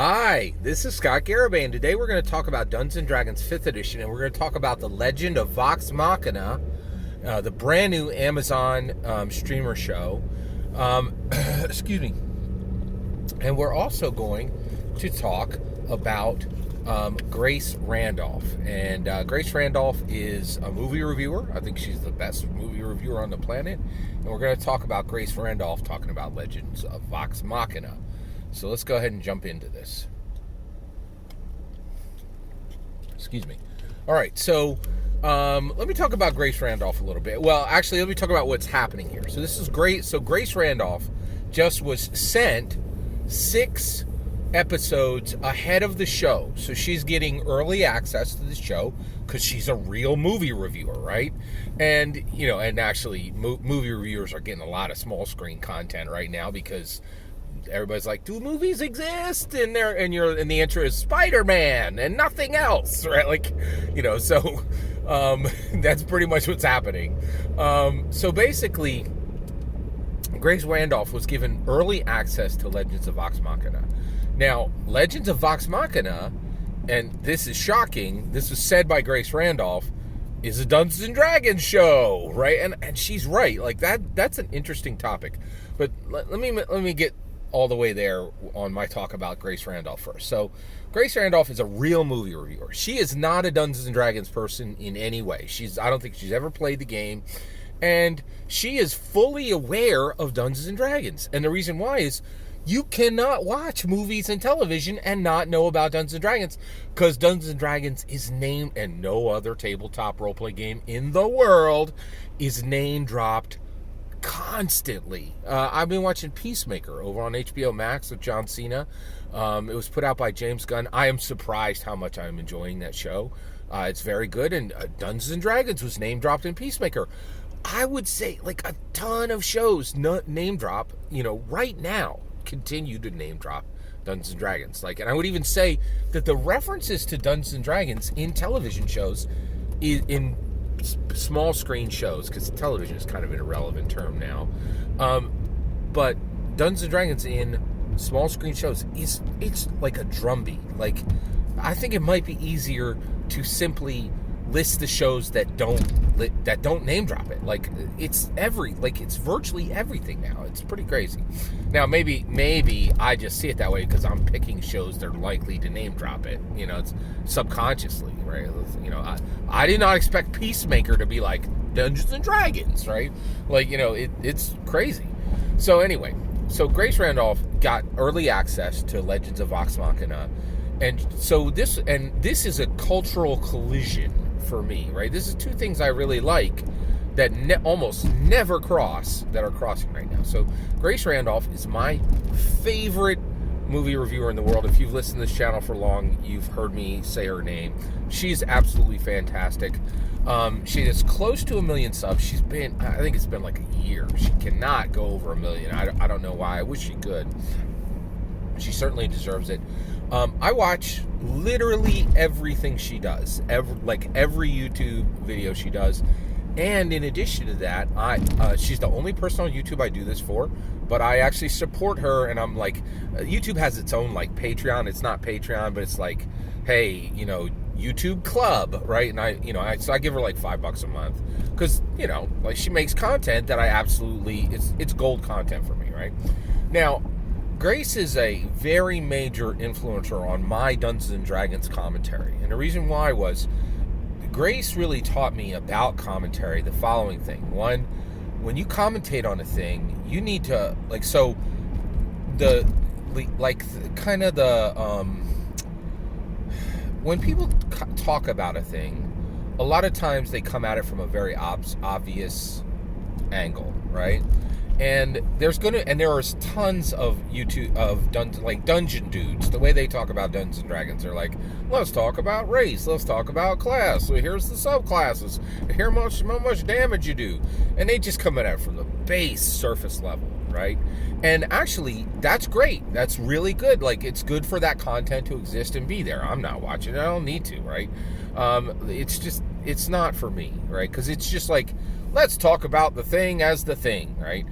Hi, this is Scott Garibay, and today we're going to talk about Dungeons & Dragons 5th Edition, and we're going to talk about the Legend of Vox Machina, the brand new Amazon streamer show. Excuse me. And we're also going to talk about Grace Randolph. And Grace Randolph is a movie reviewer. I think she's the best movie reviewer on the planet. And we're going to talk about Grace Randolph talking about Legends of Vox Machina. So let's go ahead and jump into this. Excuse me. All right, so let me talk about Grace Randolph a little bit. Well, actually, let me talk about what's happening here. So this is great. So Grace Randolph just was sent 6 episodes ahead of the show. So she's getting early access to the show because she's a real movie reviewer, right? And, you know, and actually movie reviewers are getting a lot of small screen content right now because everybody's like, do movies exist? And the answer is Spider-Man and nothing else, right? Like, you know, so that's pretty much what's happening. So basically, Grace Randolph was given early access to Legends of Vox Machina. Now, Legends of Vox Machina, and this is shocking, this was said by Grace Randolph, is a Dungeons & Dragons show, right? And she's right. Like, that's an interesting topic. But let me get all the way there on my talk about Grace Randolph first. So, Grace Randolph is a real movie reviewer. She is not a Dungeons & Dragons person in any way. I don't think she's ever played the game. And she is fully aware of Dungeons & Dragons. And the reason why is you cannot watch movies and television and not know about Dungeons & Dragons, because Dungeons & Dragons is named, and no other tabletop roleplay game in the world is name dropped constantly. I've been watching Peacemaker over on HBO Max with John Cena. It was put out by James Gunn. I am surprised how much I'm enjoying that show. It's very good, and Dungeons & Dragons was name dropped in Peacemaker. I would say like a ton of shows name drop, you know, right now continue to name drop Dungeons & Dragons. Like, and I would even say that the references to Dungeons & Dragons in television shows, in small screen shows, because television is kind of an irrelevant term now, but Dungeons & Dragons in small screen shows it's like a drumbeat. Like, I think it might be easier to simply list the shows that don't name drop it. Like, it's virtually everything now. It's pretty crazy. Now, maybe I just see it that way because I'm picking shows that are likely to name drop it. You know, it's subconsciously, right? You know, I did not expect Peacemaker to be like Dungeons and Dragons, right? Like, you know, it's crazy. So anyway, so Grace Randolph got early access to Legends of Vox Machina, and so this is a cultural collision for me, right? This is 2 things I really like that almost never cross, that are crossing right now. So Grace Randolph is my favorite movie reviewer in the world. If you've listened to this channel for long, you've heard me say her name. She's absolutely fantastic. She is close to 1 million subs. I think it's been like a year. She cannot go over 1 million. I don't know why. I wish she could. She certainly deserves it. I watch literally everything she does, every YouTube video she does. And in addition to that, she's the only person on YouTube I do this for, but I actually support her, and I'm like, YouTube has its own like Patreon. It's not Patreon, but it's like, hey, you know, YouTube Club, right? And so I give her like $5 a month because, you know, like, she makes content that I absolutely, it's gold content for me, right? Now, Grace is a very major influencer on my Dungeons & Dragons commentary. And the reason why was Grace really taught me about commentary the following thing. One, when you commentate on a thing, you need to, like, so when people talk about a thing, a lot of times they come at it from a very obvious angle, right? And there are tons of YouTube of dungeon dudes. The way they talk about Dungeons and Dragons, they're like, let's talk about race, let's talk about class. So here's the subclasses. Here's how much damage you do, and they just come at it from the base surface level, right? And actually, that's great. That's really good. Like, it's good for that content to exist and be there. I'm not watching it. I don't need to, right? It's not for me, right? Because it's just like, let's talk about the thing as the thing, right?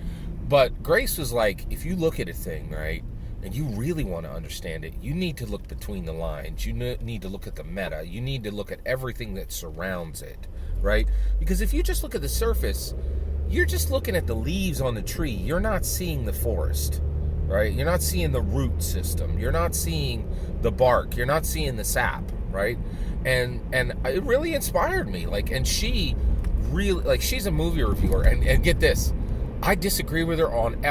But Grace was like, if you look at a thing, right, and you really want to understand it, you need to look between the lines. You need to look at the meta. You need to look at everything that surrounds it, right? Because if you just look at the surface, you're just looking at the leaves on the tree. You're not seeing the forest, right? You're not seeing the root system. You're not seeing the bark. You're not seeing the sap, right? And it really inspired me. Like, and she really, like, she's a movie reviewer, and get this, I disagree with her on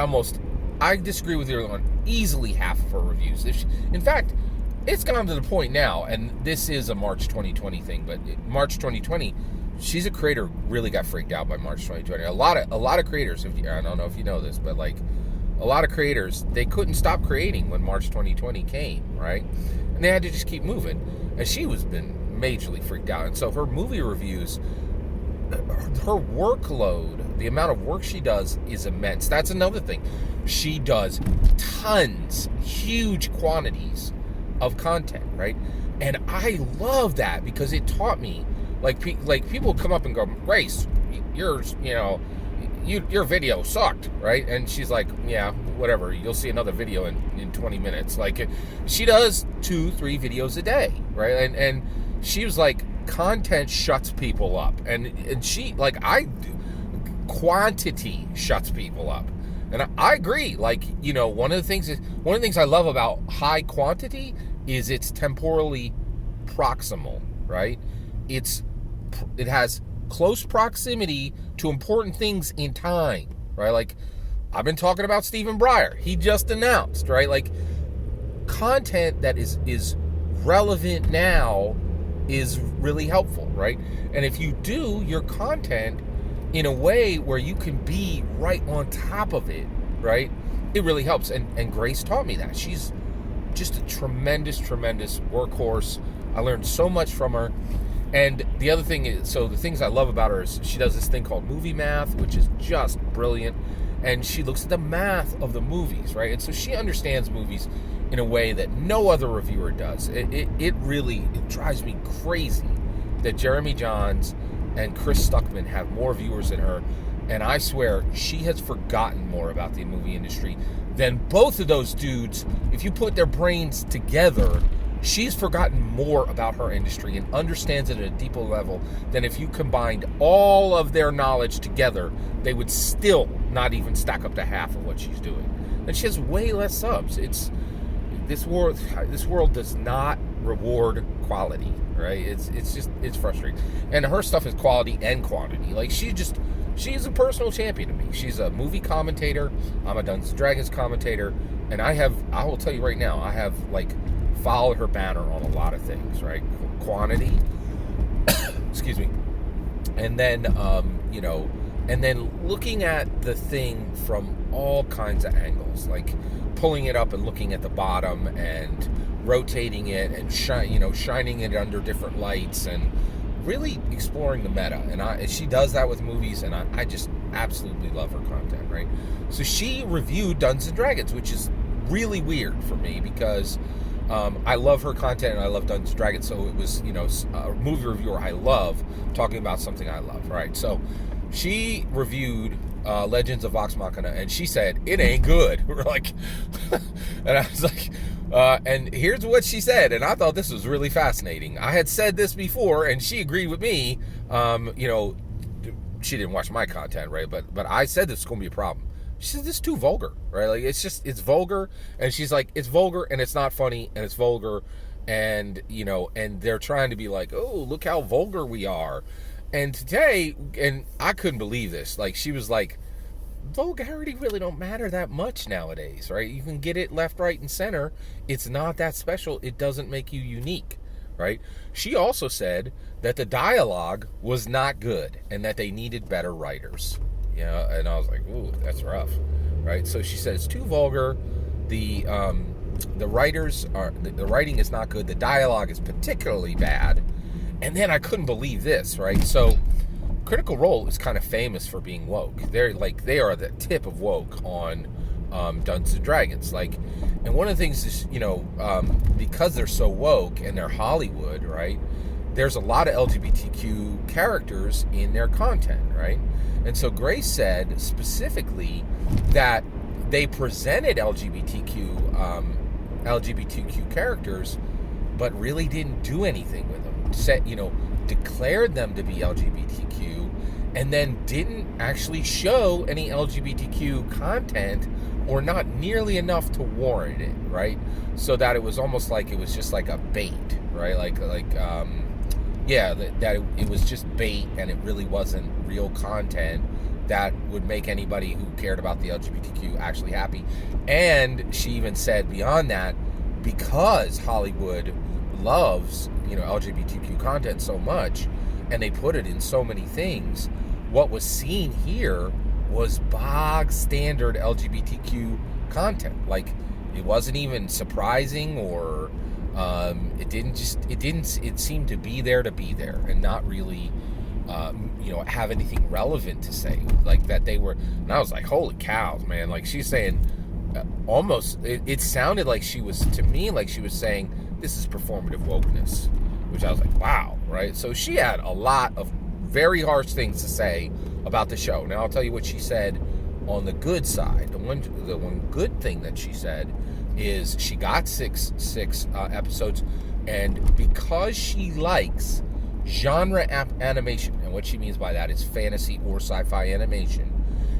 easily half of her reviews. In fact, it's gone to the point now, and this is a March 2020 thing, but March 2020, she's a creator, really got freaked out by March 2020. A lot of creators, I don't know if you know this, but like a lot of creators, they couldn't stop creating when March 2020 came, right? And they had to just keep moving. And she was been majorly freaked out. And so her movie reviews, her workload, the amount of work she does is immense. That's another thing. She does tons, huge quantities of content, right? And I love that because it taught me, like people come up and go, Grace, your video sucked, right? And she's like, yeah, whatever. You'll see another video in 20 minutes. Like, she does 2-3 videos a day, right? And she was like, content shuts people up, and she, like, quantity shuts people up, and I agree. Like, one of the things I love about high quantity is it's temporally proximal, right? It has close proximity to important things in time, right? Like, I've been talking about Stephen Breyer. He just announced, right? Like, content that is relevant now is really helpful, right? And if you do your content in a way where you can be right on top of it, right, it really helps. And Grace taught me that. She's just a tremendous workhorse. I learned so much from her. And the other thing is, so the things I love about her is she does this thing called movie math, which is just brilliant. And she looks at the math of the movies, right? And so she understands movies in a way that no other reviewer does. It really drives me crazy that Jeremy Johns and Chris Stuckman have more viewers than her. And I swear she has forgotten more about the movie industry than both of those dudes. If you put their brains together, she's forgotten more about her industry and understands it at a deeper level than if you combined all of their knowledge together. They would still not even stack up to half of what she's doing. And she has way less subs. This world does not reward quality, right? It's frustrating. And her stuff is quality and quantity. Like, she's a personal champion to me. She's a movie commentator. I'm a Dungeons & Dragons commentator. And I will tell you right now, I have, like, followed her banner on a lot of things, right? Quantity, excuse me. And then, and then looking at the thing from all kinds of angles, like pulling it up and looking at the bottom and rotating it and shining it under different lights and really exploring the meta. And she does that with movies, and I just absolutely love her content, right? So she reviewed Dungeons & Dragons, which is really weird for me because I love her content and I love Dungeons & Dragons. So it was, a movie reviewer I love talking about something I love, right? So she reviewed Legends of Vox Machina, and she said, it ain't good. We're like, and I was like, and here's what she said, and I thought this was really fascinating. I had said this before, and she agreed with me. She didn't watch my content, right? But I said this is going to be a problem. She said, this is too vulgar, right? Like, it's vulgar. And she's like, it's vulgar, and it's not funny, and it's vulgar. And, and they're trying to be like, oh, look how vulgar we are. And today, and I couldn't believe this, like, she was like, vulgarity really don't matter that much nowadays, right? You can get it left, right, and center. It's not that special. It doesn't make you unique, right? She also said that the dialogue was not good and that they needed better writers. And I was like, ooh, that's rough, right? So she said it's too vulgar. The writing is not good. The dialogue is particularly bad. And then I couldn't believe this, right? So Critical Role is kind of famous for being woke. They are the tip of woke on Dungeons & Dragons. Like, and one of the things is, because they're so woke and they're Hollywood, right? There's a lot of LGBTQ characters in their content, right? And so Grace said specifically that they presented LGBTQ characters, but really didn't do anything with them. Declared them to be LGBTQ, and then didn't actually show any LGBTQ content, or not nearly enough to warrant it, right? So that it was almost like it was just like a bait, right? It was just bait, and it really wasn't real content that would make anybody who cared about the LGBTQ actually happy. And she even said beyond that, because Hollywood loves, LGBTQ content so much, and they put it in so many things, what was seen here was bog standard LGBTQ content. Like, it wasn't even surprising, or it seemed to be there and not really have anything relevant to say, like that they were. And I was like, holy cows, man. Like, she's saying almost, it sounded like she was, to me, like she was saying this is performative wokeness, which I was like, wow, right? So she had a lot of very harsh things to say about the show. Now I'll tell you what she said on the good side. The one good thing that she said is she got six episodes, and because she likes genre animation, and what she means by that is fantasy or sci-fi animation,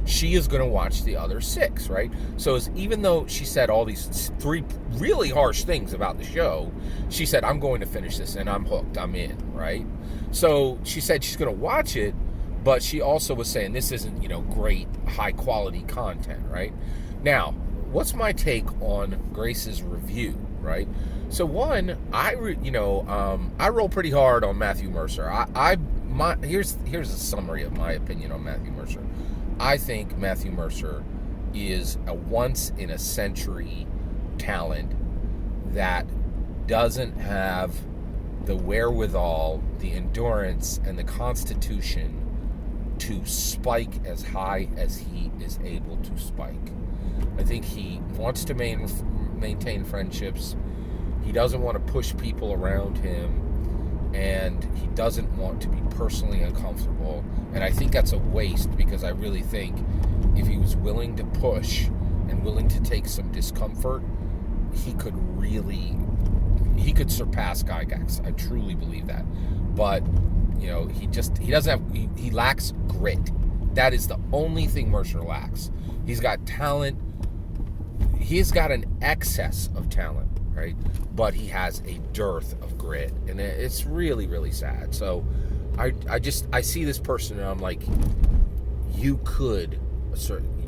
she is going to watch the other 6, right? So even though she said all these 3 really harsh things about the show, she said, I'm going to finish this, and I'm hooked, I'm in, right? So she said she's going to watch it, but she also was saying this isn't, great, high-quality content, right? Now, what's my take on Grace's review, right? So one, I roll pretty hard on Matthew Mercer. Here's a summary of my opinion on Matthew Mercer. I think Matthew Mercer is a once-in-a-century talent that doesn't have the wherewithal, the endurance, and the constitution to spike as high as he is able to spike. I think he wants to maintain friendships. He doesn't want to push people around him, and he doesn't want to be personally uncomfortable. And I think that's a waste, because I really think if he was willing to push and willing to take some discomfort, he could surpass Gygax. I truly believe that. But he lacks grit. That is the only thing Mercer lacks. He's got talent. He's got an excess of talent, right? But he has a dearth of grit, and it's really, really sad. So I see this person, and I'm like, you could.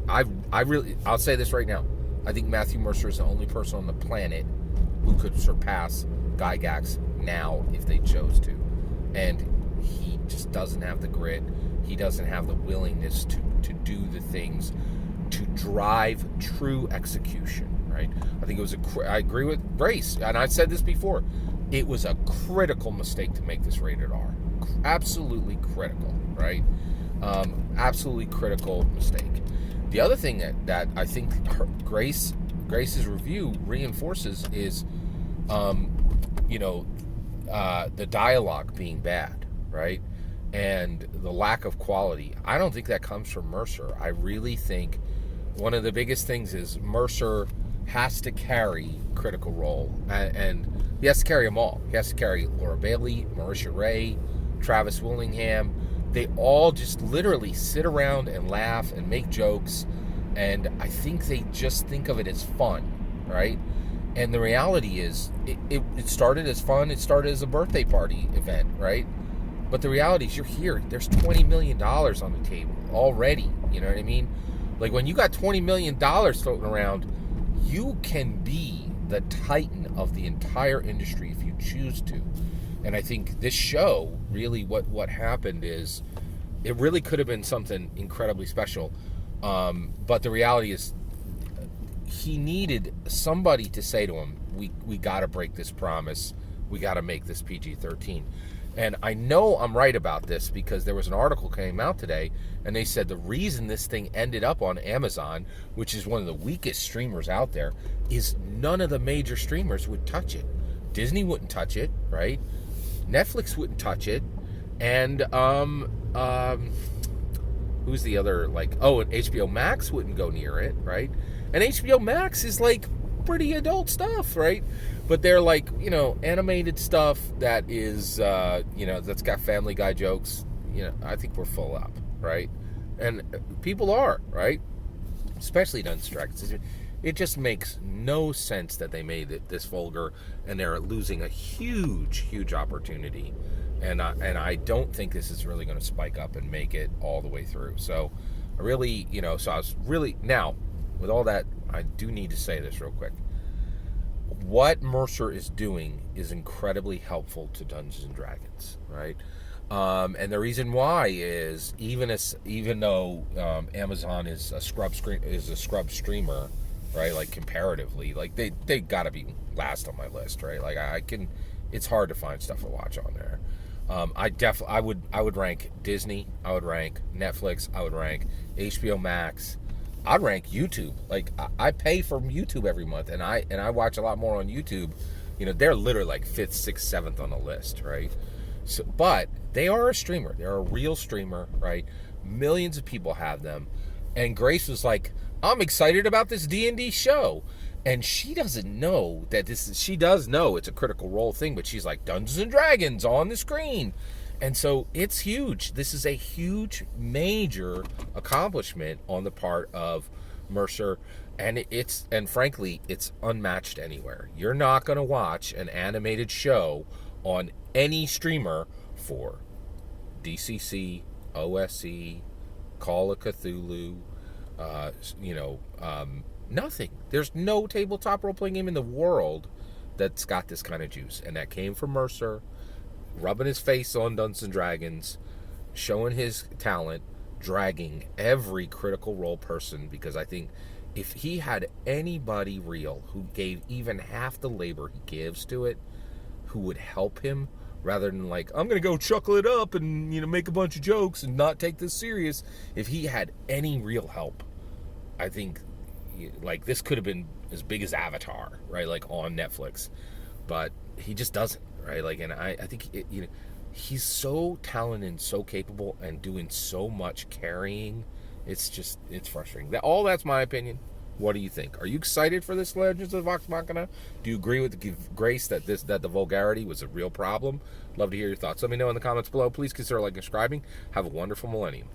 I'll say this right now. I think Matthew Mercer is the only person on the planet who could surpass Gygax now if they chose to. And he just doesn't have the grit. He doesn't have the willingness to do the things to drive true execution, right? I think I agree with Grace, and I've said this before. It was a critical mistake to make this rated R. Absolutely critical, right? Absolutely critical mistake. The other thing that I think Grace's review reinforces is, the dialogue being bad, right? And the lack of quality. I don't think that comes from Mercer. I really think one of the biggest things is Mercer has to carry critical role, and he has to carry them all. He has to carry Laura Bailey, Marisha Ray, Travis Willingham. They all just literally sit around and laugh and make jokes, and I think they just think of it as fun, right? And the reality is, it started as fun. It started as a birthday party event, right? But the reality is, you're here. There's $20 million on the table already. You know what I mean? Like, when you got $20 million floating around, you can be the titan of the entire industry if you choose to. And I think this show, really, what happened is, it really could have been something incredibly special. But the reality is, he needed somebody to say to him, we got to break this promise. We got to make this PG-13. And I know I'm right about this, because there was an article came out today, and they said the reason this thing ended up on Amazon, which is one of the weakest streamers out there, is none of the major streamers would touch it. Disney wouldn't touch it, right? Netflix wouldn't touch it. And who's the other, and HBO Max wouldn't go near it, right? And HBO Max is like pretty adult stuff, right? But they're like, animated stuff that is, that's got Family Guy jokes. I think we're full up, right? And people are, right? Especially Dungeons and Dragons. It just makes no sense that they made it this vulgar, and they're losing a huge, huge opportunity. And I don't think this is really going to spike up and make it all the way through. So I really, so I was really, now, with all that, I do need to say this real quick. What Mercer is doing is incredibly helpful to Dungeons and Dragons, right? And the reason why is even though Amazon is a scrub streamer, right? Like comparatively, like they gotta be last on my list, right? Like it's hard to find stuff to watch on there. I would rank Disney, I would rank Netflix, I would rank HBO Max, I'd rank YouTube. Like I pay for YouTube every month, and I watch a lot more on YouTube. They're literally like 5th, 6th, 7th on the list, right? So, but they are a streamer. They're a real streamer, right? Millions of people have them. And Grace was like, I'm excited about this D&D show. And she doesn't know that she does know it's a Critical Role thing, but she's like, Dungeons and Dragons on the screen. And so it's huge. This is a huge, major accomplishment on the part of Mercer. And frankly, it's unmatched anywhere. You're not going to watch an animated show on any streamer for DCC, OSE, Call of Cthulhu, nothing. There's no tabletop role-playing game in the world that's got this kind of juice. And that came from Mercer, rubbing his face on Dungeons and Dragons, showing his talent, dragging every Critical Role person, because I think if he had anybody real who gave even half the labor he gives to it, who would help him, rather than like, I'm gonna go chuckle it up and make a bunch of jokes and not take this serious. If he had any real help, I think like this could have been as big as Avatar, right? Like on Netflix, but he just doesn't, right? Like, and I think he's so talented and so capable and doing so much carrying. It's frustrating. That's my opinion. What do you think? Are you excited for this Legends of Vox Machina? Do you agree with Grace that the vulgarity was a real problem? Love to hear your thoughts. Let me know in the comments below. Please consider liking and subscribing. Have a wonderful millennium.